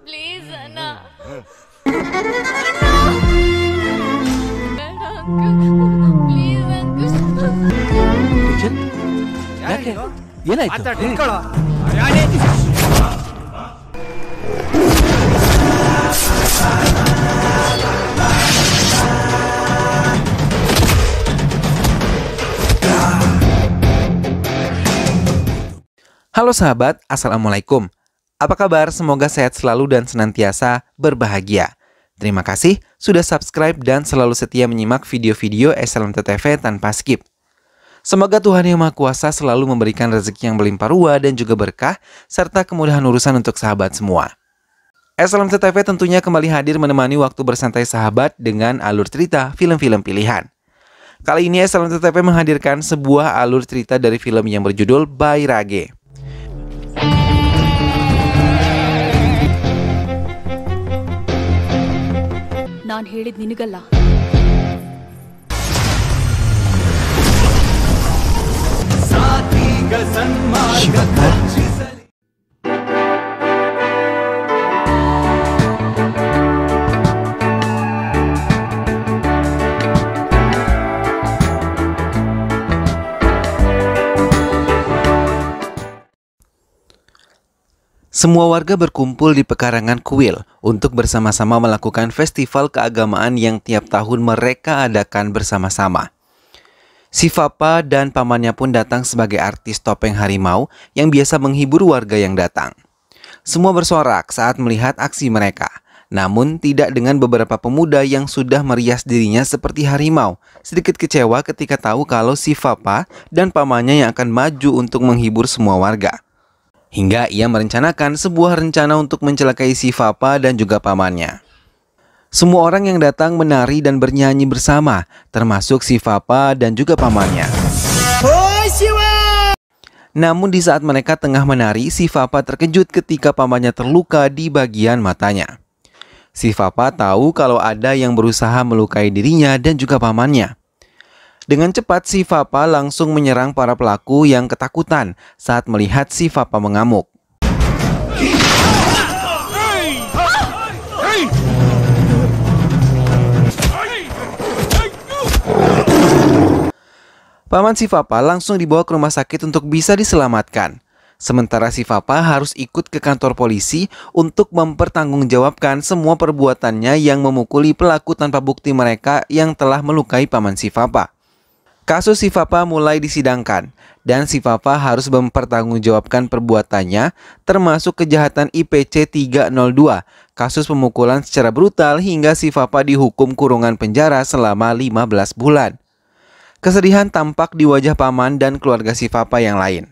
प्लीज ಅಣ್ಣ ಪ್ಲೀಸ್ ಕಿಶನ್, ಯಾಕೆ? ಏನಾಯ್ತು? Halo sahabat, Assalamualaikum. Apa kabar? Semoga sehat selalu dan senantiasa berbahagia. Terima kasih sudah subscribe dan selalu setia menyimak video-video SLMT-TV tanpa skip. Semoga Tuhan Yang Maha Kuasa selalu memberikan rezeki yang berlimpah ruah dan juga berkah, serta kemudahan urusan untuk sahabat semua. SLMT-TV tentunya kembali hadir menemani waktu bersantai sahabat dengan alur cerita film-film pilihan. Kali ini SLMT-TV menghadirkan sebuah alur cerita dari film yang berjudul Bairage. ನಾನು ಹೇಳಿದ್ ನಿನಗಲ್ಲ. Semua warga berkumpul di pekarangan kuil untuk bersama-sama melakukan festival keagamaan yang tiap tahun mereka adakan bersama-sama. Si Fapa dan pamannya pun datang sebagai artis topeng harimau yang biasa menghibur warga yang datang. Semua bersorak saat melihat aksi mereka, namun tidak dengan beberapa pemuda yang sudah merias dirinya seperti harimau, sedikit kecewa ketika tahu kalau si Fapa dan pamannya yang akan maju untuk menghibur semua warga. Hingga ia merencanakan sebuah rencana untuk mencelakai si Fapa dan juga pamannya. Semua orang yang datang menari dan bernyanyi bersama, termasuk si Fapa dan juga pamannya. Namun di saat mereka tengah menari, si Fapa terkejut ketika pamannya terluka di bagian matanya. Si Fapa tahu kalau ada yang berusaha melukai dirinya dan juga pamannya. Dengan cepat si Fapa langsung menyerang para pelaku yang ketakutan saat melihat si Fapa mengamuk. Paman si Fapa langsung dibawa ke rumah sakit untuk bisa diselamatkan. Sementara si Fapa harus ikut ke kantor polisi untuk mempertanggungjawabkan semua perbuatannya yang memukuli pelaku tanpa bukti mereka yang telah melukai paman si Fapa. Kasus si Fapa mulai disidangkan dan si Fapa harus mempertanggungjawabkan perbuatannya, termasuk kejahatan IPC 302, kasus pemukulan secara brutal hingga si Fapa dihukum kurungan penjara selama 15 bulan. Kesedihan tampak di wajah paman dan keluarga si Fapa yang lain.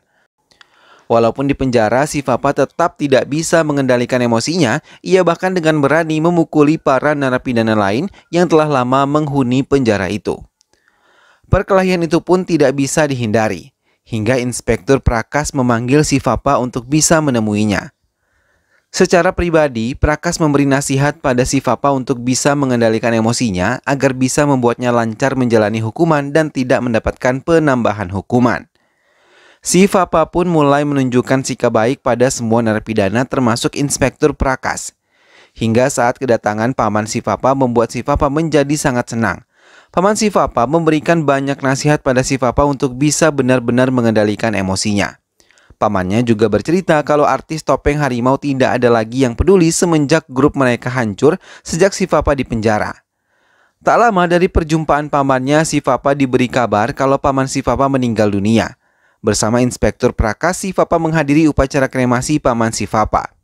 Walaupun di penjara, si Fapa tetap tidak bisa mengendalikan emosinya. Ia bahkan dengan berani memukuli para narapidana lain yang telah lama menghuni penjara itu. Perkelahian itu pun tidak bisa dihindari, hingga Inspektur Prakas memanggil si Fapa untuk bisa menemuinya. Secara pribadi, Prakas memberi nasihat pada si Fapa untuk bisa mengendalikan emosinya agar bisa membuatnya lancar menjalani hukuman dan tidak mendapatkan penambahan hukuman. Si Fapa pun mulai menunjukkan sikap baik pada semua narapidana termasuk Inspektur Prakas. Hingga saat kedatangan paman si Fapa membuat si Fapa menjadi sangat senang. Paman si Fapa memberikan banyak nasihat pada si Fapa untuk bisa benar-benar mengendalikan emosinya. Pamannya juga bercerita kalau artis topeng harimau tidak ada lagi yang peduli semenjak grup mereka hancur sejak si Fapa di penjara. Tak lama dari perjumpaan pamannya, si Fapa diberi kabar kalau paman si Fapa meninggal dunia. Bersama Inspektur Prakas, si Fapa menghadiri upacara kremasi paman si Fapa.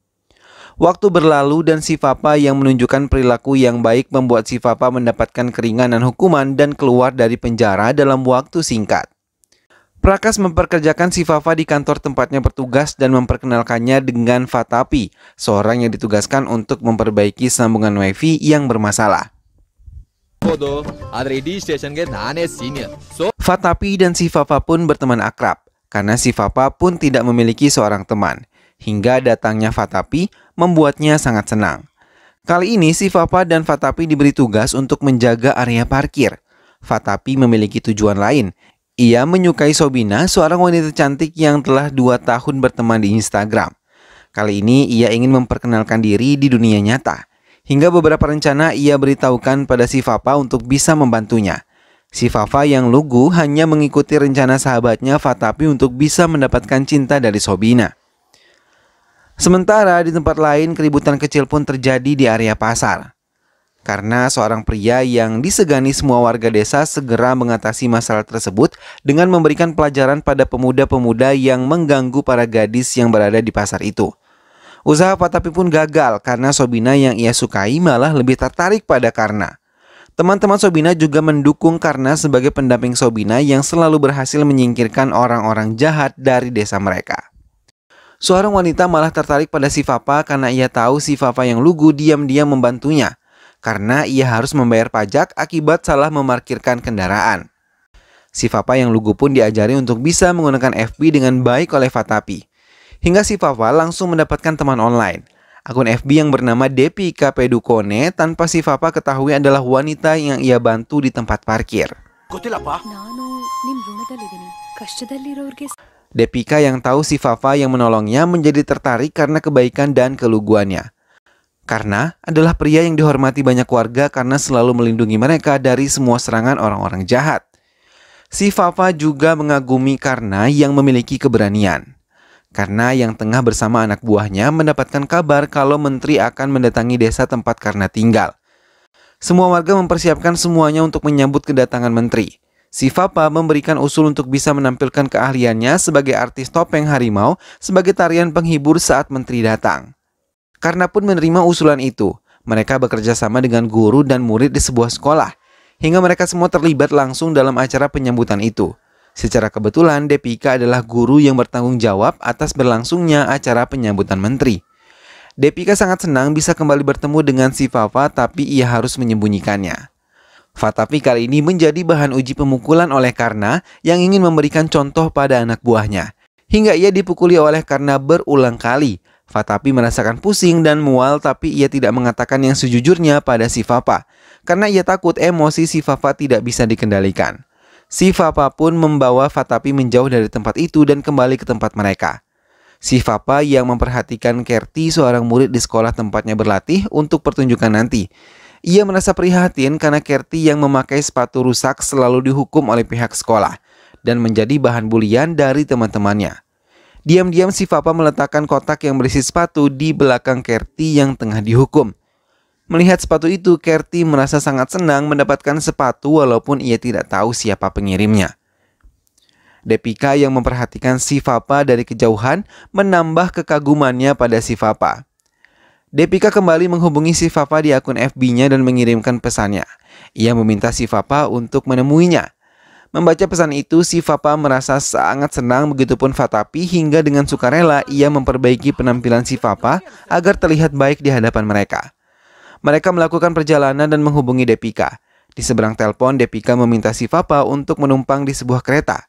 Waktu berlalu dan si Fapa yang menunjukkan perilaku yang baik membuat si Fapa mendapatkan keringanan hukuman dan keluar dari penjara dalam waktu singkat. Prakas memperkerjakan si Fapa di kantor tempatnya bertugas dan memperkenalkannya dengan Fatapi, seorang yang ditugaskan untuk memperbaiki sambungan wifi yang bermasalah. Fatapi dan si Fapa pun berteman akrab, karena si Fapa pun tidak memiliki seorang teman. Hingga datangnya Fatapi membuatnya sangat senang. Kali ini si Fapa dan Fatapi diberi tugas untuk menjaga area parkir. Fatapi memiliki tujuan lain. Ia menyukai Sobina, seorang wanita cantik yang telah 2 tahun berteman di Instagram. Kali ini ia ingin memperkenalkan diri di dunia nyata. Hingga beberapa rencana ia beritahukan pada si Fafa untuk bisa membantunya. Si Fafa yang lugu hanya mengikuti rencana sahabatnya Fatapi untuk bisa mendapatkan cinta dari Sobina. Sementara di tempat lain keributan kecil pun terjadi di area pasar. Karena seorang pria yang disegani semua warga desa segera mengatasi masalah tersebut dengan memberikan pelajaran pada pemuda-pemuda yang mengganggu para gadis yang berada di pasar itu. Usaha Fatapi pun gagal karena Sobina yang ia sukai malah lebih tertarik pada Karna. Teman-teman Sobina juga mendukung Karna sebagai pendamping Sobina yang selalu berhasil menyingkirkan orang-orang jahat dari desa mereka. Seorang wanita malah tertarik pada si Fafa karena ia tahu si Fafa yang lugu diam-diam membantunya. Karena ia harus membayar pajak akibat salah memarkirkan kendaraan. Si Fafa yang lugu pun diajari untuk bisa menggunakan FB dengan baik oleh Fatapi. Hingga si Fafa langsung mendapatkan teman online. Akun FB yang bernama Depika Pedukone tanpa si Fafa ketahui adalah wanita yang ia bantu di tempat parkir. ನಾನು ನಿಮ್ ಋಣದಲ್ಲಿದ್ದೀನಿ ಕಷ್ಟದಲ್ಲಿರೋರ್ಗೆ Depika yang tahu si Fafa yang menolongnya menjadi tertarik karena kebaikan dan keluguannya. Karena adalah pria yang dihormati banyak warga karena selalu melindungi mereka dari semua serangan orang-orang jahat. Si Fafa juga mengagumi Karna yang memiliki keberanian. Karna yang tengah bersama anak buahnya mendapatkan kabar kalau menteri akan mendatangi desa tempat Karna tinggal. Semua warga mempersiapkan semuanya untuk menyambut kedatangan menteri. Si Fafa memberikan usul untuk bisa menampilkan keahliannya sebagai artis topeng harimau sebagai tarian penghibur saat menteri datang. Karna pun menerima usulan itu. Mereka bekerja sama dengan guru dan murid di sebuah sekolah. Hingga mereka semua terlibat langsung dalam acara penyambutan itu. Secara kebetulan, Depika adalah guru yang bertanggung jawab atas berlangsungnya acara penyambutan menteri. Depika sangat senang bisa kembali bertemu dengan si Fafa, tapi ia harus menyembunyikannya. Fatapi kali ini menjadi bahan uji pemukulan oleh Karna yang ingin memberikan contoh pada anak buahnya. Hingga ia dipukuli oleh Karna berulang kali. Fatapi merasakan pusing dan mual, tapi ia tidak mengatakan yang sejujurnya pada si Fafa. Karena ia takut emosi si Fafa tidak bisa dikendalikan. Si Fafa pun membawa Fatapi menjauh dari tempat itu dan kembali ke tempat mereka. Si Fafa yang memperhatikan Kerti, seorang murid di sekolah tempatnya berlatih untuk pertunjukan nanti. Ia merasa prihatin karena Kerti yang memakai sepatu rusak selalu dihukum oleh pihak sekolah dan menjadi bahan bulian dari teman-temannya. Diam-diam si Fafa meletakkan kotak yang berisi sepatu di belakang Kerti yang tengah dihukum. Melihat sepatu itu, Kerti merasa sangat senang mendapatkan sepatu walaupun ia tidak tahu siapa pengirimnya. Depika yang memperhatikan si Fafa dari kejauhan menambah kekagumannya pada si Fafa. Depika kembali menghubungi si Fafa di akun FB-nya dan mengirimkan pesannya. Ia meminta si Fafa untuk menemuinya. Membaca pesan itu, si Fafa merasa sangat senang, begitupun Fatapi hingga dengan sukarela ia memperbaiki penampilan si Fafa agar terlihat baik di hadapan mereka. Mereka melakukan perjalanan dan menghubungi Depika. Di seberang telepon, Depika meminta si Fafa untuk menumpang di sebuah kereta.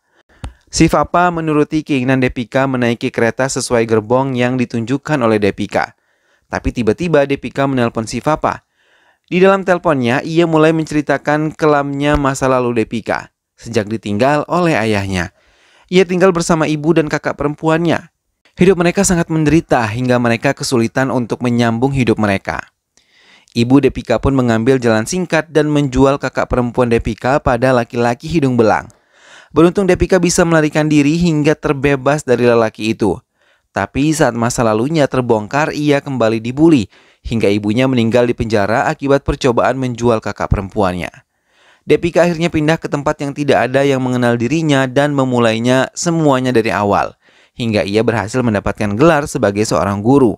Si Fafa menuruti keinginan Depika menaiki kereta sesuai gerbong yang ditunjukkan oleh Depika. Tapi tiba-tiba Depika menelpon si Fafa. Di dalam teleponnya, ia mulai menceritakan kelamnya masa lalu Depika sejak ditinggal oleh ayahnya. Ia tinggal bersama ibu dan kakak perempuannya. Hidup mereka sangat menderita hingga mereka kesulitan untuk menyambung hidup mereka. Ibu Depika pun mengambil jalan singkat dan menjual kakak perempuan Depika pada laki-laki hidung belang. Beruntung Depika bisa melarikan diri hingga terbebas dari lelaki itu. Tapi saat masa lalunya terbongkar, ia kembali dibuli hingga ibunya meninggal di penjara akibat percobaan menjual kakak perempuannya. Depika akhirnya pindah ke tempat yang tidak ada yang mengenal dirinya dan memulainya semuanya dari awal, hingga ia berhasil mendapatkan gelar sebagai seorang guru.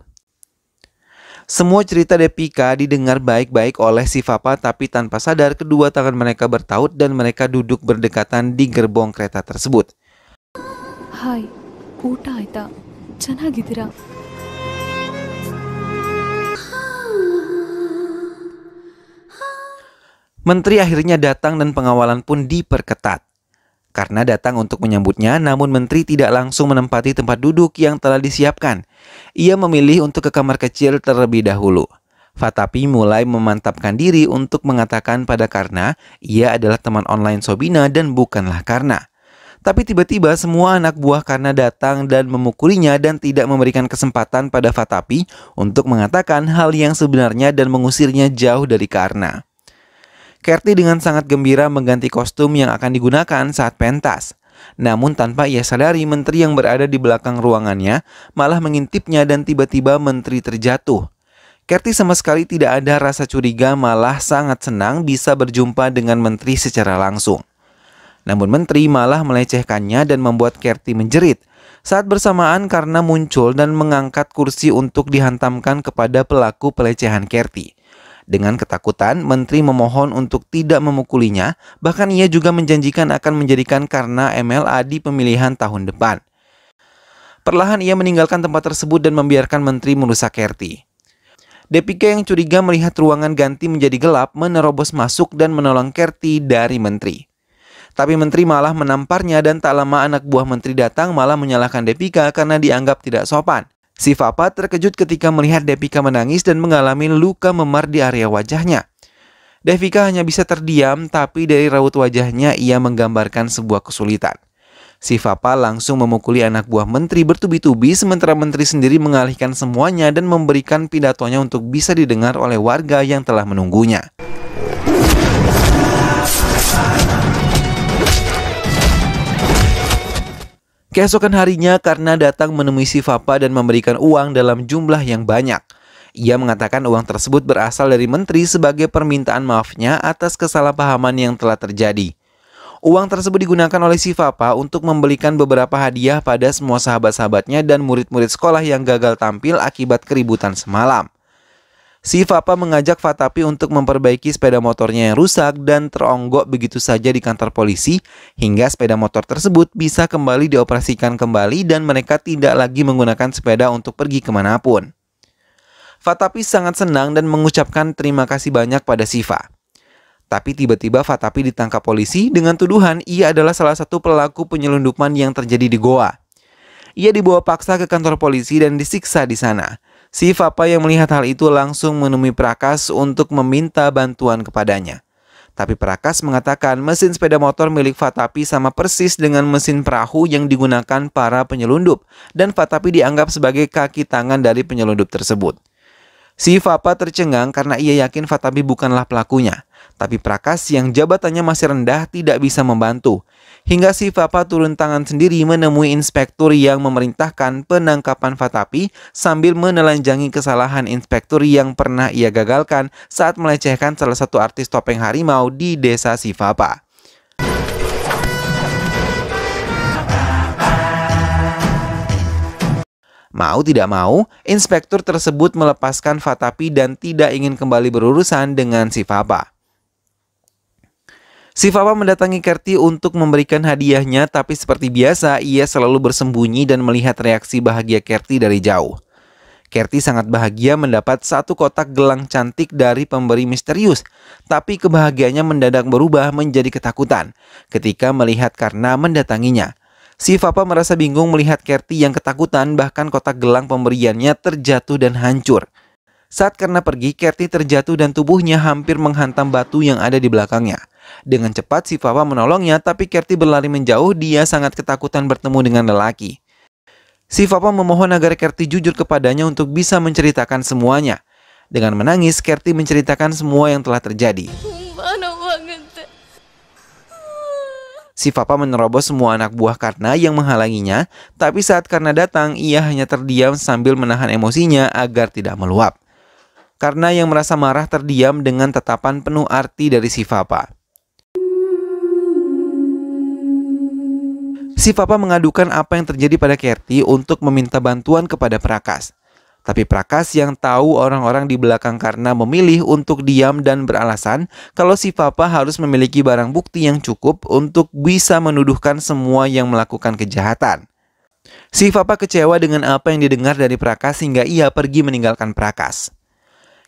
Semua cerita Depika didengar baik-baik oleh si Fafa, tapi tanpa sadar kedua tangan mereka bertaut dan mereka duduk berdekatan di gerbong kereta tersebut. Hi ಊಟ ಆಯ್ತಾ ಚೆನ್ನಾಗಿದ್ದೀರಾ Menteri akhirnya datang dan pengawalan pun diperketat. Karena datang untuk menyambutnya, namun menteri tidak langsung menempati tempat duduk yang telah disiapkan. Ia memilih untuk ke kamar kecil terlebih dahulu. Fatapi mulai memantapkan diri untuk mengatakan pada Karna ia adalah teman online Sobina dan bukanlah Karna. Tapi tiba-tiba semua anak buah Karna datang dan memukulinya dan tidak memberikan kesempatan pada Fatapi untuk mengatakan hal yang sebenarnya dan mengusirnya jauh dari Karna. Kerti dengan sangat gembira mengganti kostum yang akan digunakan saat pentas. Namun tanpa ia sadari, menteri yang berada di belakang ruangannya malah mengintipnya dan tiba-tiba menteri terjatuh. Kerti sama sekali tidak ada rasa curiga, malah sangat senang bisa berjumpa dengan menteri secara langsung. Namun menteri malah melecehkannya dan membuat Kerti menjerit. Saat bersamaan Karna muncul dan mengangkat kursi untuk dihantamkan kepada pelaku pelecehan Kerti. Dengan ketakutan, menteri memohon untuk tidak memukulinya, bahkan ia juga menjanjikan akan menjadikan Karna MLA di pemilihan tahun depan. Perlahan ia meninggalkan tempat tersebut dan membiarkan menteri merusak Kerti. Depika yang curiga melihat ruangan ganti menjadi gelap, menerobos masuk dan menolong Kerti dari menteri. Tapi menteri malah menamparnya dan tak lama anak buah menteri datang malah menyalahkan Depika karena dianggap tidak sopan. Si Fapa terkejut ketika melihat Depika menangis dan mengalami luka memar di area wajahnya. Depika hanya bisa terdiam, tapi dari raut wajahnya ia menggambarkan sebuah kesulitan. Si Fapa langsung memukuli anak buah menteri bertubi-tubi, sementara menteri sendiri mengalihkan semuanya dan memberikan pidatonya untuk bisa didengar oleh warga yang telah menunggunya. Keesokan harinya Karna datang menemui si Fapa dan memberikan uang dalam jumlah yang banyak. Ia mengatakan uang tersebut berasal dari menteri sebagai permintaan maafnya atas kesalahpahaman yang telah terjadi. Uang tersebut digunakan oleh si Fapa untuk membelikan beberapa hadiah pada semua sahabat-sahabatnya dan murid-murid sekolah yang gagal tampil akibat keributan semalam. Si Fapa mengajak Fatapi untuk memperbaiki sepeda motornya yang rusak dan teronggok begitu saja di kantor polisi hingga sepeda motor tersebut bisa kembali dioperasikan kembali dan mereka tidak lagi menggunakan sepeda untuk pergi kemanapun. Fatapi sangat senang dan mengucapkan terima kasih banyak pada Siva. Tapi tiba-tiba Fatapi ditangkap polisi dengan tuduhan ia adalah salah satu pelaku penyelundupan yang terjadi di Goa. Ia dibawa paksa ke kantor polisi dan disiksa di sana. Si Fapa yang melihat hal itu langsung menemui Prakas untuk meminta bantuan kepadanya. Tapi Prakas mengatakan mesin sepeda motor milik Fatapi sama persis dengan mesin perahu yang digunakan para penyelundup dan Fatapi dianggap sebagai kaki tangan dari penyelundup tersebut. Si Fapa tercengang karena ia yakin Fatapi bukanlah pelakunya. Tapi Prakas yang jabatannya masih rendah tidak bisa membantu. Hingga si Fapa turun tangan sendiri menemui inspektur yang memerintahkan penangkapan Fatapi sambil menelanjangi kesalahan inspektur yang pernah ia gagalkan saat melecehkan salah satu artis topeng harimau di desa si Fapa. Mau tidak mau, inspektur tersebut melepaskan Fatapi dan tidak ingin kembali berurusan dengan si Fapa. Si Fapa mendatangi Kerti untuk memberikan hadiahnya, tapi seperti biasa ia selalu bersembunyi dan melihat reaksi bahagia Kerti dari jauh. Kerti sangat bahagia mendapat satu kotak gelang cantik dari pemberi misterius, tapi kebahagiaannya mendadak berubah menjadi ketakutan ketika melihat Karna mendatanginya. Si Fapa merasa bingung melihat Kerti yang ketakutan, bahkan kotak gelang pemberiannya terjatuh dan hancur. Saat Karna pergi, Kerti terjatuh dan tubuhnya hampir menghantam batu yang ada di belakangnya. Dengan cepat si Fapa menolongnya, tapi Kerti berlari menjauh, dia sangat ketakutan bertemu dengan lelaki. Si Fapa memohon agar Kerti jujur kepadanya untuk bisa menceritakan semuanya. Dengan menangis, Kerti menceritakan semua yang telah terjadi. Si Fapa menerobos semua anak buah Karna yang menghalanginya, tapi saat Karna datang, ia hanya terdiam sambil menahan emosinya agar tidak meluap. Karna yang merasa marah terdiam dengan tatapan penuh arti dari si Fapa. Si Fapa mengadukan apa yang terjadi pada Kerti untuk meminta bantuan kepada Prakas. Tapi Prakas yang tahu orang-orang di belakang Karna memilih untuk diam dan beralasan kalau si Fapa harus memiliki barang bukti yang cukup untuk bisa menuduhkan semua yang melakukan kejahatan. Si Fapa kecewa dengan apa yang didengar dari Prakas hingga ia pergi meninggalkan Prakas.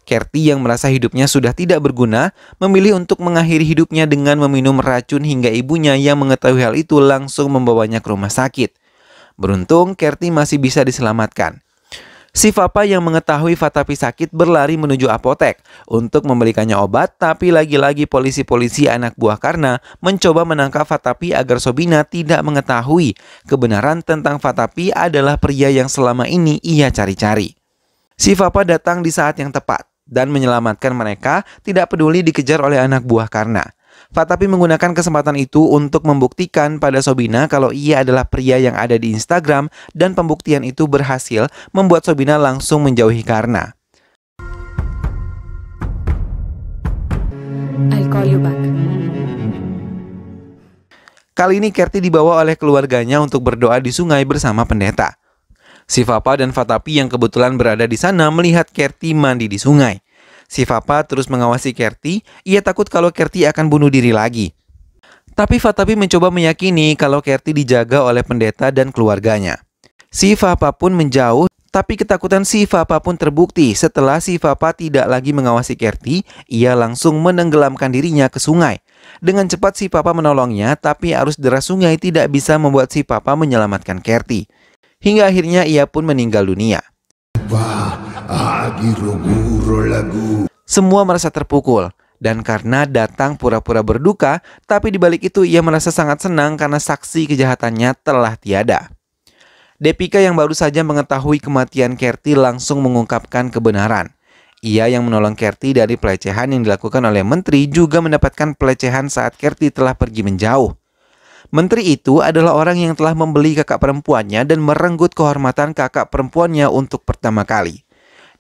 Kerti yang merasa hidupnya sudah tidak berguna memilih untuk mengakhiri hidupnya dengan meminum racun hingga ibunya yang mengetahui hal itu langsung membawanya ke rumah sakit. Beruntung Kerti masih bisa diselamatkan. Si Papa yang mengetahui Fatapi sakit berlari menuju apotek untuk membelikannya obat, tapi lagi-lagi polisi-polisi anak buah Karna mencoba menangkap Fatapi agar Sobina tidak mengetahui kebenaran tentang Fatapi adalah pria yang selama ini ia cari-cari. Si Papa datang di saat yang tepat dan menyelamatkan mereka, tidak peduli dikejar oleh anak buah Karna. Fatapi menggunakan kesempatan itu untuk membuktikan pada Sobina kalau ia adalah pria yang ada di Instagram, dan pembuktian itu berhasil membuat Sobina langsung menjauhi Karna. I'll call you back. Kali ini Kerti dibawa oleh keluarganya untuk berdoa di sungai bersama pendeta. Si Papa dan Fatapi yang kebetulan berada di sana melihat Kerti mandi di sungai. Si Papa terus mengawasi Kerti, ia takut kalau Kerti akan bunuh diri lagi. Tapi Fatapi mencoba meyakini kalau Kerti dijaga oleh pendeta dan keluarganya. Si Papa pun menjauh, tapi ketakutan si Papa pun terbukti setelah si Papa tidak lagi mengawasi Kerti, ia langsung menenggelamkan dirinya ke sungai. Dengan cepat si Papa menolongnya, tapi arus deras sungai tidak bisa membuat si Papa menyelamatkan Kerti. Hingga akhirnya ia pun meninggal dunia. Semua merasa terpukul, dan karena datang pura-pura berduka, tapi di balik itu ia merasa sangat senang karena saksi kejahatannya telah tiada. Depika yang baru saja mengetahui kematian Kerti langsung mengungkapkan kebenaran. Ia yang menolong Kerti dari pelecehan yang dilakukan oleh menteri juga mendapatkan pelecehan saat Kerti telah pergi menjauh. Menteri itu adalah orang yang telah membeli kakak perempuannya dan merenggut kehormatan kakak perempuannya untuk pertama kali.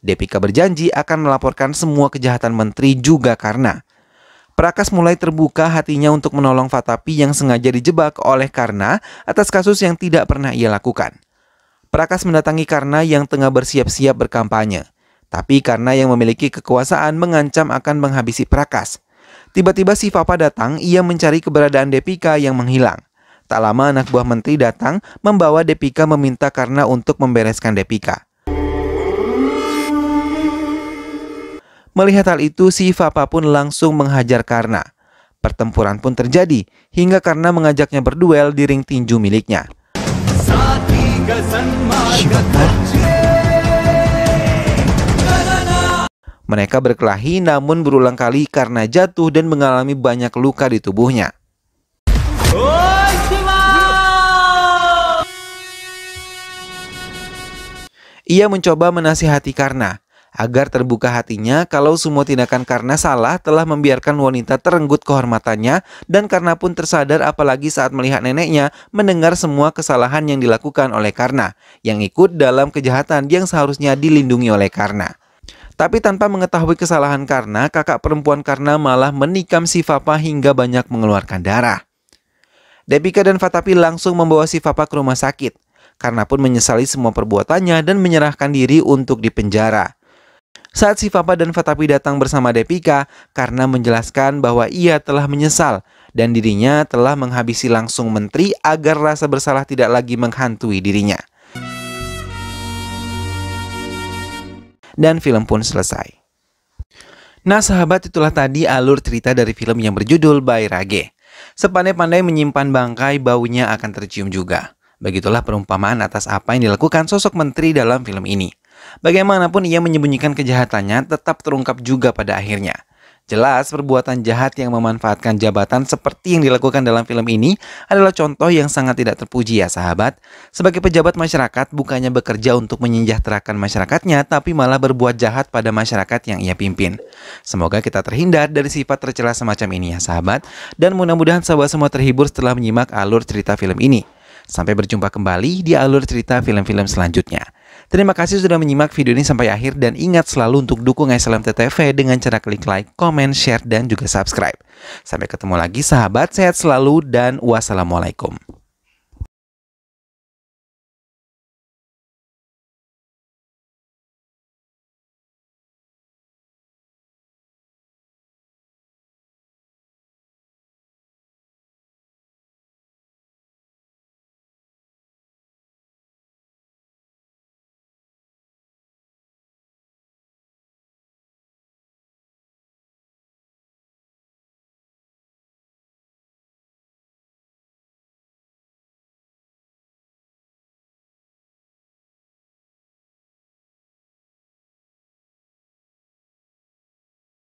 Depika berjanji akan melaporkan semua kejahatan menteri juga Karna. Prakas mulai terbuka hatinya untuk menolong Fatapi yang sengaja dijebak oleh Karna atas kasus yang tidak pernah ia lakukan. Prakas mendatangi Karna yang tengah bersiap-siap berkampanye. Tapi Karna yang memiliki kekuasaan mengancam akan menghabisi Prakas. Tiba-tiba si Papa datang, ia mencari keberadaan Depika yang menghilang. Tak lama anak buah menteri datang membawa Depika meminta Karna untuk membereskan Depika. Melihat hal itu, si Papa pun langsung menghajar Karna. Pertempuran pun terjadi, hingga Karna mengajaknya berduel di ring tinju miliknya. Mereka berkelahi, namun berulang kali Karna jatuh dan mengalami banyak luka di tubuhnya. Ia mencoba menasihati Karna agar terbuka hatinya kalau semua tindakan Karna salah telah membiarkan wanita terenggut kehormatannya, dan Karna pun tersadar apalagi saat melihat neneknya mendengar semua kesalahan yang dilakukan oleh Karna yang ikut dalam kejahatan yang seharusnya dilindungi oleh Karna. Tapi tanpa mengetahui kesalahan Karna, kakak perempuan Karna malah menikam si Papa hingga banyak mengeluarkan darah. Depika dan Fatapi langsung membawa si Papa ke rumah sakit. Karna pun menyesali semua perbuatannya dan menyerahkan diri untuk dipenjara. Saat si Papa dan Fatapi datang bersama Depika, Karna menjelaskan bahwa ia telah menyesal dan dirinya telah menghabisi langsung menteri agar rasa bersalah tidak lagi menghantui dirinya. Dan film pun selesai. Nah sahabat, itulah tadi alur cerita dari film yang berjudul Bairage. Sepandai-pandai menyimpan bangkai, baunya akan tercium juga. Begitulah perumpamaan atas apa yang dilakukan sosok menteri dalam film ini. Bagaimanapun ia menyembunyikan kejahatannya tetap terungkap juga pada akhirnya. Jelas perbuatan jahat yang memanfaatkan jabatan seperti yang dilakukan dalam film ini adalah contoh yang sangat tidak terpuji ya sahabat. Sebagai pejabat masyarakat bukannya bekerja untuk menyejahterakan masyarakatnya, tapi malah berbuat jahat pada masyarakat yang ia pimpin. Semoga kita terhindar dari sifat tercela semacam ini ya sahabat. Dan mudah-mudahan sahabat semua terhibur setelah menyimak alur cerita film ini. Sampai berjumpa kembali di alur cerita film-film selanjutnya. Terima kasih sudah menyimak video ini sampai akhir, dan ingat selalu untuk dukung SLMT TV dengan cara klik like, comment, share, dan juga subscribe. Sampai ketemu lagi sahabat, sehat selalu dan wassalamualaikum.